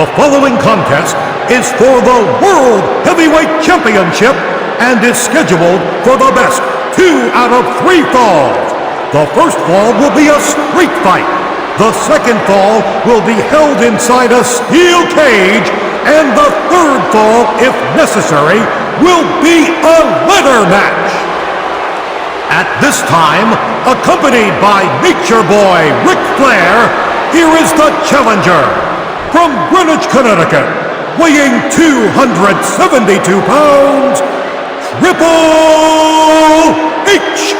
The following contest is for the World Heavyweight Championship and is scheduled for the best 2 out of 3 falls. The first fall will be a street fight. The second fall will be held inside a steel cage. And the third fall, if necessary, will be a ladder match. At this time, accompanied by Nature Boy Ric Flair, here is the challenger from Greenwich, Connecticut, weighing 272 pounds, Triple H.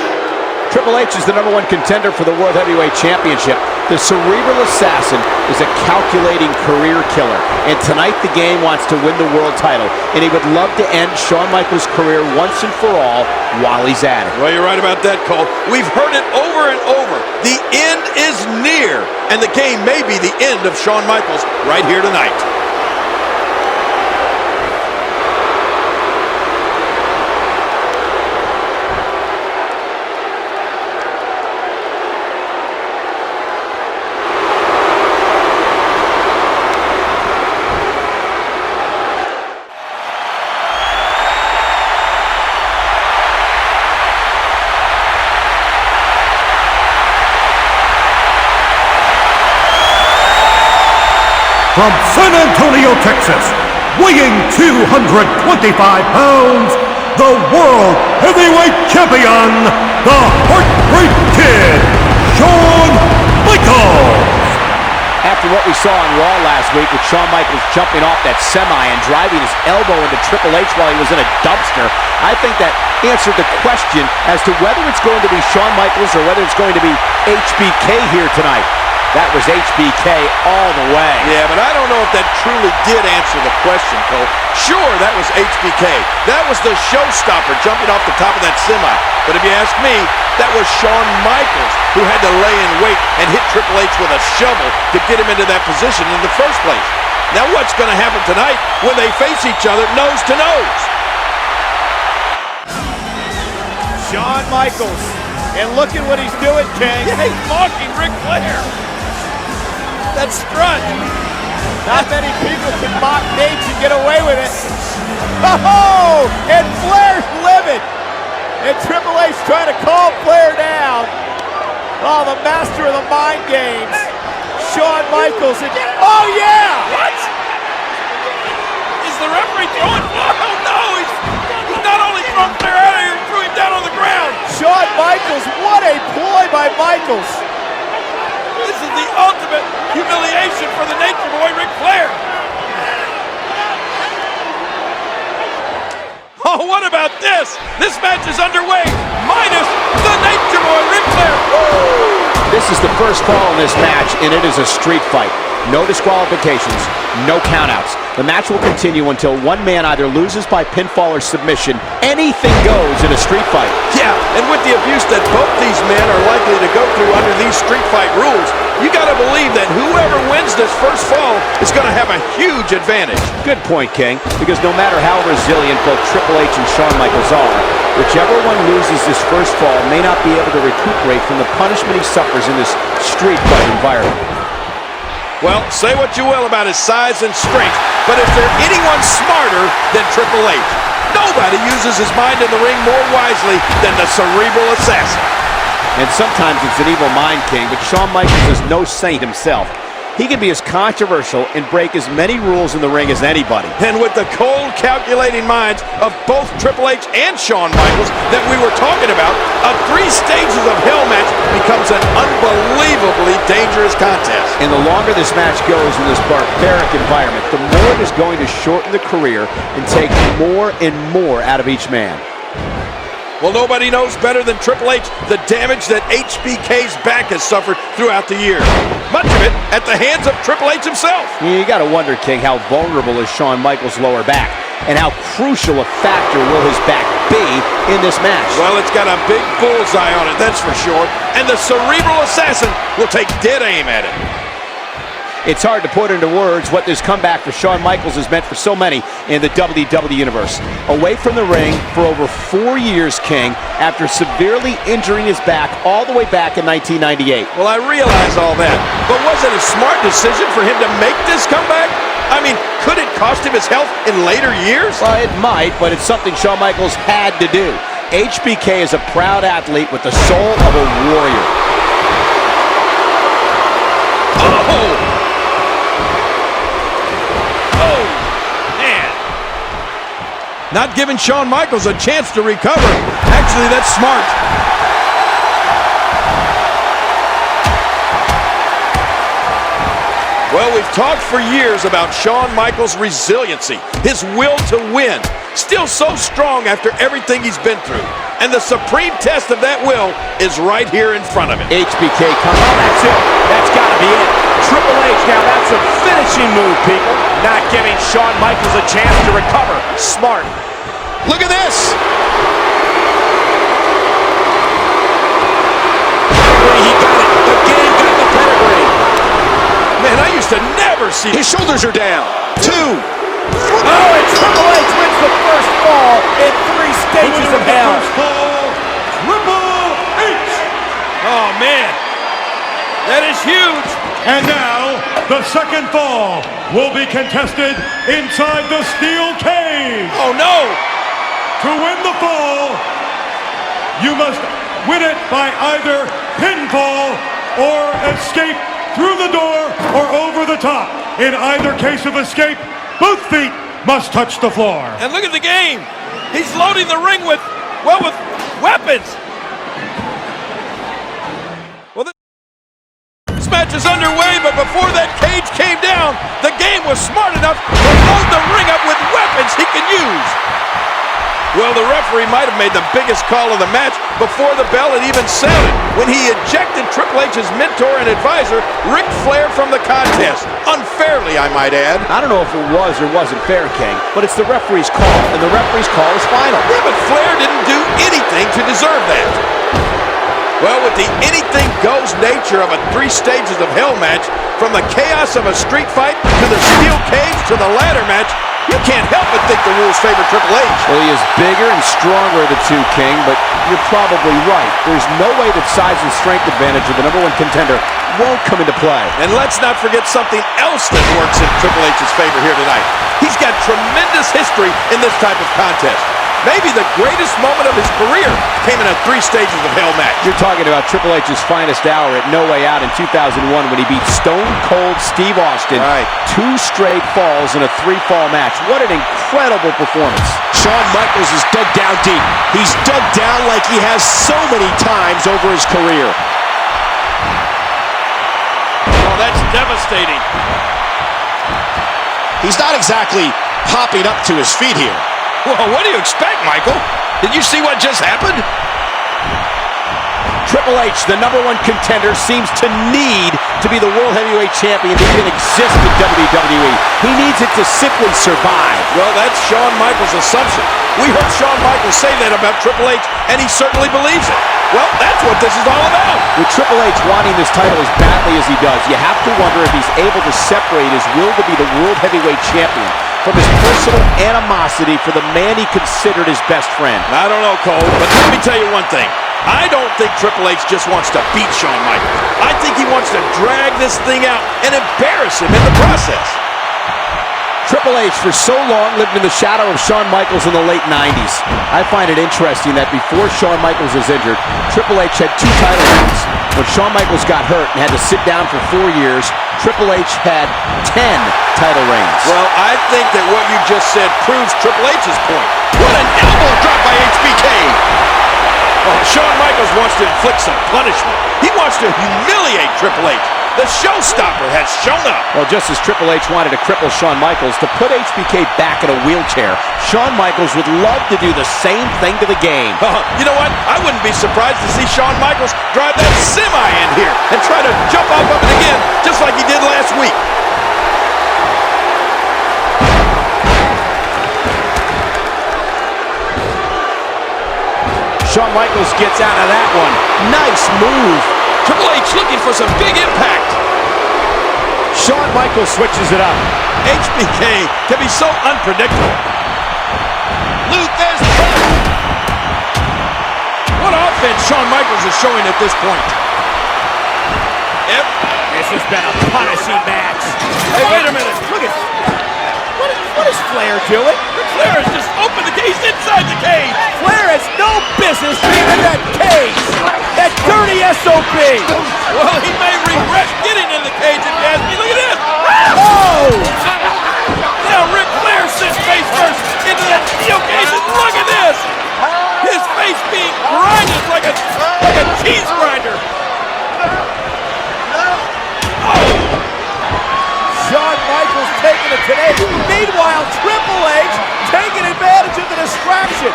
Triple H is the #1 contender for the World Heavyweight Championship. The cerebral assassin is a calculating career killer. And tonight the game wants to win the world title. And he would love to end Shawn Michaels' career once and for all while he's at it. Well, you're right about that, Cole. We've heard it over and over. The end is near. And the game may be the end of Shawn Michaels right here tonight. From San Antonio, Texas, weighing 225 pounds, the World Heavyweight Champion, the Heartbreak Kid, Shawn Michaels. After what we saw on Raw last week with Shawn Michaels jumping off that semi and driving his elbow into Triple H while he was in a dumpster, I think that answered the question as to whether it's going to be Shawn Michaels or whether it's going to be HBK here tonight. That was HBK all the way. Yeah, but I don't know if that truly did answer the question, Cole. Sure, that was HBK. That was the showstopper jumping off the top of that semi. But if you ask me, that was Shawn Michaels who had to lay in wait and hit Triple H with a shovel to get him into that position in the first place. Now what's going to happen tonight when they face each other nose to nose? Shawn Michaels. And look at what he's doing, King. Yeah, he's mocking Ric Flair. That strut. Not many people can mock Nate and get away with it. Oh, and Flair's livid. And Triple H trying to calm Flair down. Oh, the master of the mind games. Shawn Michaels. Oh, yeah. What? Is the referee throwing? Oh, no. He's not only throwing Flair out of here, he threw him down on the ground. Shawn Michaels, what a ploy by Michaels. This is the ultimate humiliation for the Nature Boy, Ric Flair. Oh, what about this? This match is underway, minus the Nature Boy, Ric Flair. Woo! This is the first fall in this match, and it is a street fight. No disqualifications, no countouts. The match will continue until one man either loses by pinfall or submission. Anything goes in a street fight. Yeah, and with the abuse that both these men are likely to go through under these street fight rules, you gotta believe that whoever wins this first fall is gonna have a huge advantage. Good point, King, because no matter how resilient both Triple H and Shawn Michaels are, whichever one loses this first fall may not be able to recuperate from the punishment he suffers in this street fight environment. Well, say what you will about his size and strength, but is there anyone smarter than Triple H? Nobody uses his mind in the ring more wisely than the cerebral assassin. And sometimes it's an evil mind, King, but Shawn Michaels is no saint himself. He can be as controversial and break as many rules in the ring as anybody. And with the cold, calculating minds of both Triple H and Shawn Michaels that we were talking about, a 3 stages of hell match becomes an unbelievably dangerous contest. And the longer this match goes in this barbaric environment, the more it is going to shorten the career and take more and more out of each man. Well, nobody knows better than Triple H the damage that HBK's back has suffered throughout the years. Much of it at the hands of Triple H himself. You gotta wonder, King, how vulnerable is Shawn Michaels' lower back, and how crucial a factor will his back be in this match? Well, it's got a big bullseye on it, that's for sure. And the cerebral assassin will take dead aim at it. It's hard to put into words what this comeback for Shawn Michaels has meant for so many in the WWE Universe. Away from the ring for over 4 years, King, after severely injuring his back all the way back in 1998. Well, I realize all that, but was it a smart decision for him to make this comeback? I mean, could it cost him his health in later years? Well, it might, but it's something Shawn Michaels had to do. HBK is a proud athlete with the soul of a warrior. Oh! Oh, man. Not giving Shawn Michaels a chance to recover. Actually, that's smart. Well, we've talked for years about Shawn Michaels' resiliency, his will to win. Still so strong after everything he's been through. And the supreme test of that will is right here in front of him. HBK comes on, that's it. That's got to be it. Triple H, now that's a finishing move, people. Not giving Shawn Michaels a chance to recover. Smart. Look at this. He got it. Again, got the pedigree. Man, I used to never see. His shoulders are down. 2. Oh, and Triple H wins the first fall in 3 stages of hell. Triple H! Oh, man. That is huge. And now, the second fall will be contested inside the steel cage. Oh, no. To win the fall, you must win it by either pinfall or escape through the door or over the top. In either case of escape, both feet must touch the floor. And look at the game. He's loading the ring with weapons. Well, this match is underway, but before that cage came down, the game was smart enough to load the ring up with weapons he can use. Well, the referee might have made the biggest call of the match before the bell had even sounded, when he ejected Triple H's mentor and advisor, Ric Flair, from the contest. Unfairly, I might add. I don't know if it was or wasn't fair, King, but it's the referee's call, and the referee's call is final. Yeah, but Flair didn't do anything to deserve that. Well, with the anything-goes nature of a 3 stages of hell match, from the chaos of a street fight to the steel cage to the ladder match, you can't help but think the rules favor Triple H. Well, he is bigger and stronger of the two, King, but you're probably right. There's no way that size and strength advantage of the #1 contender won't come into play. And let's not forget something else that works in Triple H's favor here tonight. He's got tremendous history in this type of contest. Maybe the greatest moment of his career came in a 3 stages of hell match. You're talking about Triple H's finest hour at No Way Out in 2001 when he beat Stone Cold Steve Austin. Right. 2 straight falls in a 3-fall match. What an incredible performance. Shawn Michaels is dug down deep. He's dug down like he has so many times over his career. Oh, that's devastating. He's not exactly popping up to his feet here. Well, what do you expect, Michael? Did you see what just happened? Triple H, the #1 contender, seems to need to be the World Heavyweight Champion to even exist in WWE. He needs it to simply survive. Well, that's Shawn Michaels' assumption. We heard Shawn Michaels say that about Triple H, and he certainly believes it. Well, that's what this is all about. With Triple H wanting this title as badly as he does, you have to wonder if he's able to separate his will to be the World Heavyweight Champion from his personal animosity for the man he considered his best friend. I don't know, Cole, but let me tell you one thing. I don't think Triple H just wants to beat Shawn Michaels. I think he wants to drag this thing out and embarrass him in the process. Triple H for so long lived in the shadow of Shawn Michaels in the late 90s. I find it interesting that before Shawn Michaels was injured, Triple H had 2 title reigns. When Shawn Michaels got hurt and had to sit down for 4 years, Triple H had 10 title reigns. Well, I think that what you just said proves Triple H's point. What an elbow drop by HBK! Oh, Shawn Michaels wants to inflict some punishment. He wants to humiliate Triple H. The showstopper has shown up. Well, just as Triple H wanted to cripple Shawn Michaels to put HBK back in a wheelchair, Shawn Michaels would love to do the same thing to the game. You know what? I wouldn't be surprised to see Shawn Michaels drive that semi in here and try to jump off of it again, just like he did last week. Shawn Michaels gets out of that one. Nice move. Triple H looking for some big impact. Shawn Michaels switches it up. HBK can be so unpredictable. Luther's what offense Shawn Michaels is showing at this point. This has been a punishing match. Hey, wait a minute. Look at What is Flair doing? Flair has just opened the cage. He's inside the cage. Flair has no business being in that cage. That dirty SOB. Well, he may regret getting in the cage if you ask me. Look at this. Oh! Now Ric Flair sits face first into that steel cage. And look at this. His face being grinded like a cheese grinder. Shawn Michaels taking it today. Meanwhile, Triple H taking advantage of the distraction.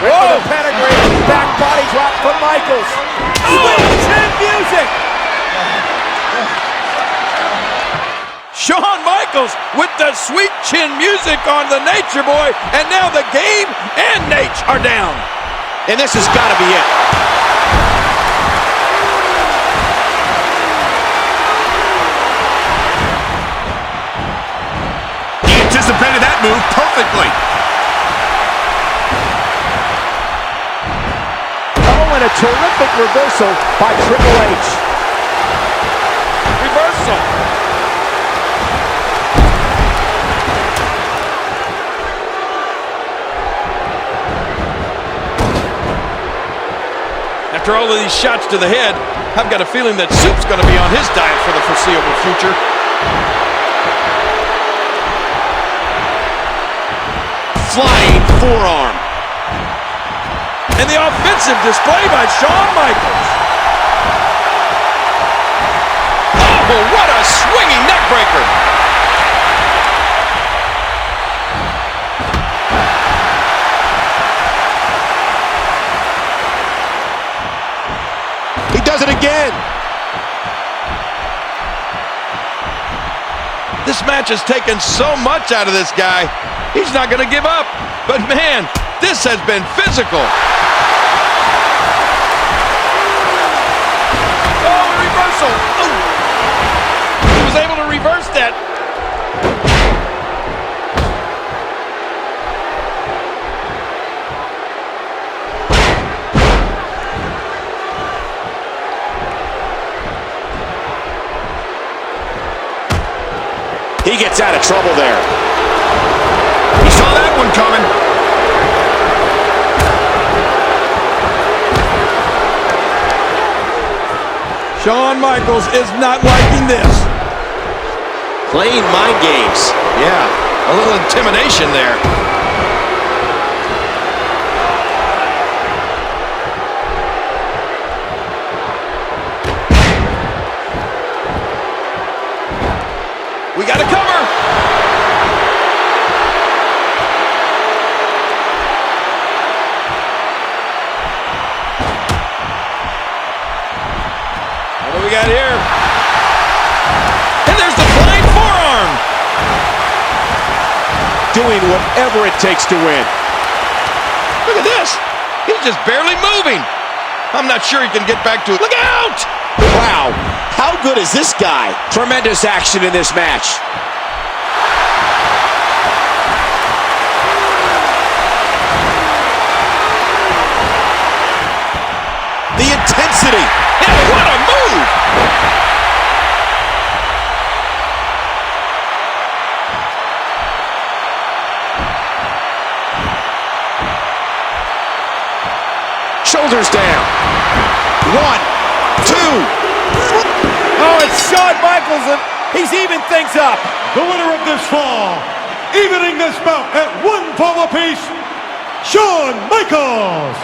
Whoa! The pedigree, back body drop from Michaels. Sweet chin music. Shawn Michaels with the sweet chin music on the Nature Boy, and now the Game and Nate are down. And this has got to be it. He anticipated that move perfectly. Oh, and a terrific reversal by Triple H. Reversal. After all of these shots to the head, I've got a feeling that Soup's going to be on his diet for the foreseeable future. Flying forearm. And the offensive display by Shawn Michaels. Oh, what a swinging neckbreaker. He does it again. This match has taken so much out of this guy. He's not going to give up. But man, this has been physical. Oh, reversal. Oh. He was able to reverse that. He gets out of trouble there. He saw that one coming. Shawn Michaels is not liking this. Playing mind games. Yeah, a little intimidation there. We got to cover. What do we got here? And there's the flying forearm. Doing whatever it takes to win. Look at this. He's just barely moving. I'm not sure he can get back to it. Look out! Wow. How good is this guy? Tremendous action in this match. The intensity. And what a move! Shoulders down. 1, 2. Oh, it's Shawn Michaels, and he's even things up. The winner of this fall, evening this bout at one fall apiece, Shawn Michaels.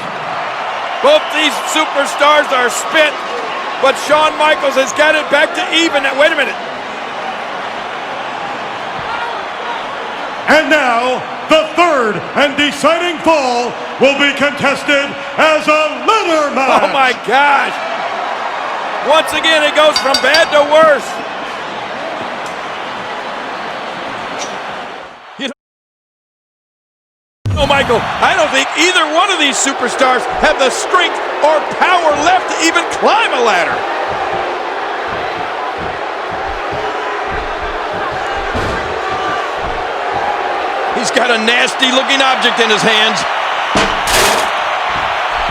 Both these superstars are spent, but Shawn Michaels has got it back to even. Wait a minute. And now, the third and deciding fall will be contested as a ladder match. Oh my gosh. Once again, it goes from bad to worse. Oh, Michael, I don't think either one of these superstars have the strength or power left to even climb a ladder. He's got a nasty-looking object in his hands.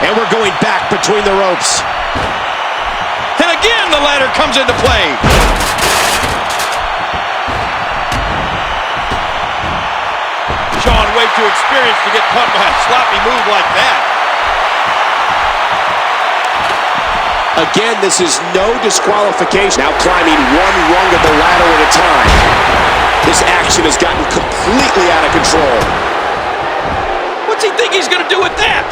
And we're going back between the ropes. And again, the ladder comes into play. Shawn way too experienced to get caught by a sloppy move like that. Again, this is no disqualification. Now climbing one rung of the ladder at a time. This action has gotten completely out of control. What's he think he's going to do with that?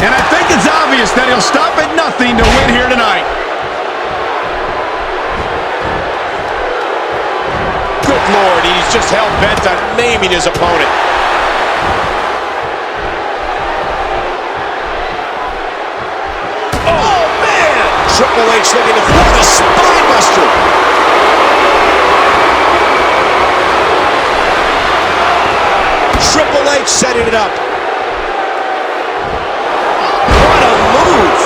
And I think it's obvious that he'll stop at nothing to win here tonight. Good Lord, he's just hell-bent on maiming his opponent. Oh, man! Triple H looking to throw the spine buster. Triple H setting it up. What a move!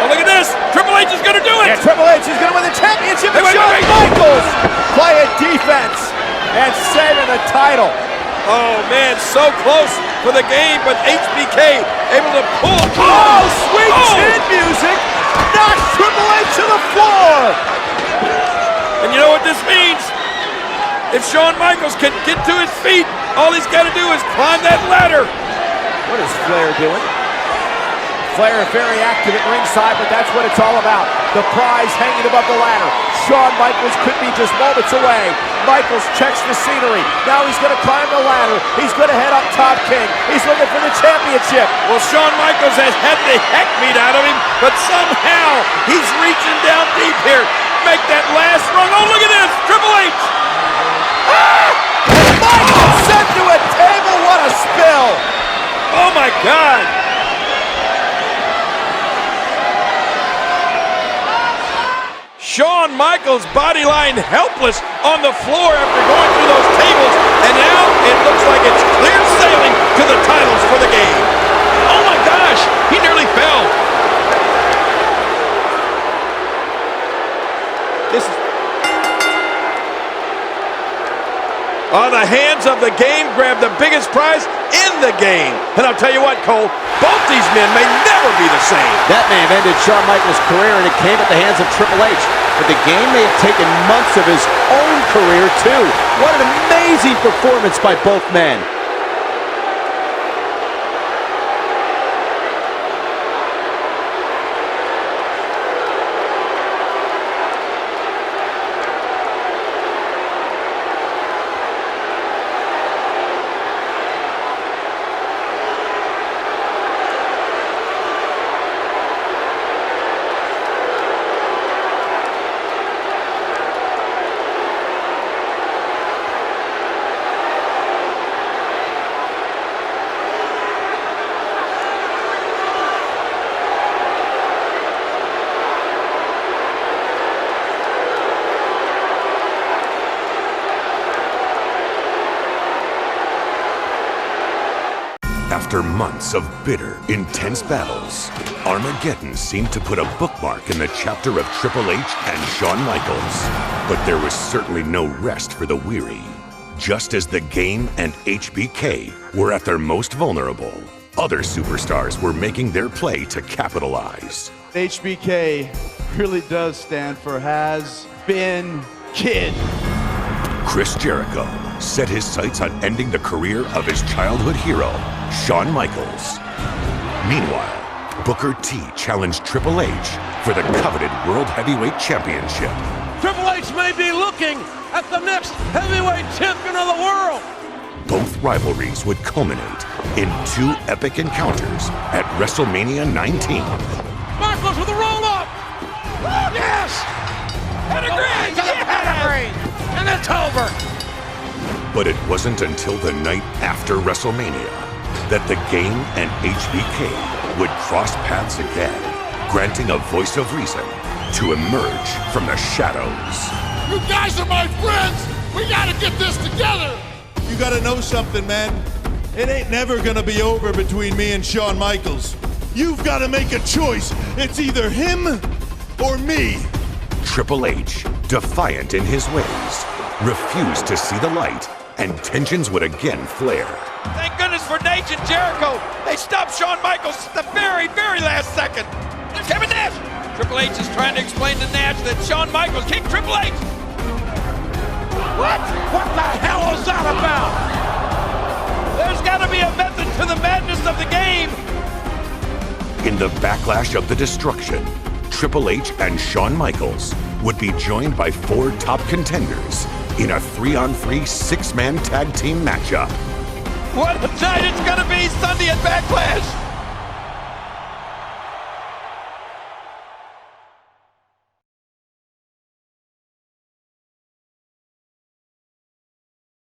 Oh, look at this. Triple H is going to do it. And Triple H is going to win the championship. And Shawn Michaels playing defense and saving the title. Oh, man, so close for the game, but HBK able to pull. Oh, sweet chin music knocks Triple H to the floor. And you know what this means? If Shawn Michaels can get to his feet, all he's got to do is climb that ladder. What is Flair doing? Flair very active at ringside, but that's what it's all about. The prize hanging above the ladder. Shawn Michaels could be just moments away. Michaels checks the scenery. Now he's going to climb the ladder. He's going to head up top, King. He's looking for the championship. Well, Shawn Michaels has had the heck beat out of him, but somehow he's reaching down deep here. Make that last rung. Oh, look at this. Triple H. Ah! And Michaels sent to a table. What a spill. Oh, my God. Shawn Michaels body lying helpless on the floor after going through those tables, and now it looks like it's clear sailing to the titles for the game. Oh my gosh, he nearly fell. This is... the hands of the game grab the biggest prize in the game. And I'll tell you what, Cole, both these men may never be the same. That may have ended Shawn Michaels' career, and it came at the hands of Triple H. But the game may have taken months of his own career, too. What an amazing performance by both men. After months of bitter, intense battles, Armageddon seemed to put a bookmark in the chapter of Triple H and Shawn Michaels. But there was certainly no rest for the weary. Just as the Game and HBK were at their most vulnerable, other superstars were making their play to capitalize. HBK really does stand for Has Been Kid. Chris Jericho set his sights on ending the career of his childhood hero, Shawn Michaels. Meanwhile, Booker T challenged Triple H for the coveted World Heavyweight Championship. Triple H may be looking at the next heavyweight champion of the world. Both rivalries would culminate in two epic encounters at WrestleMania 19. Michaels with a roll-up. Yes! Pedigree! Pedigree! And it's over. But it wasn't until the night after WrestleMania that the Game and HBK would cross paths again, granting a voice of reason to emerge from the shadows. You guys are my friends! We gotta get this together! You gotta know something, man. It ain't never gonna be over between me and Shawn Michaels. You've gotta make a choice. It's either him or me. Triple H, defiant in his ways, refused to see the light and tensions would again flare. Thank goodness for Nate and Jericho. They stopped Shawn Michaels at the very, very last second. There's Kevin Nash. Triple H is trying to explain to Nash that Shawn Michaels kicked Triple H. What? What the hell is that about? There's got to be a method to the madness of the game. In the backlash of the destruction, Triple H and Shawn Michaels would be joined by 4 top contenders in a 3-on-3 6-man tag team matchup. What a night it's going to be Sunday at Backlash.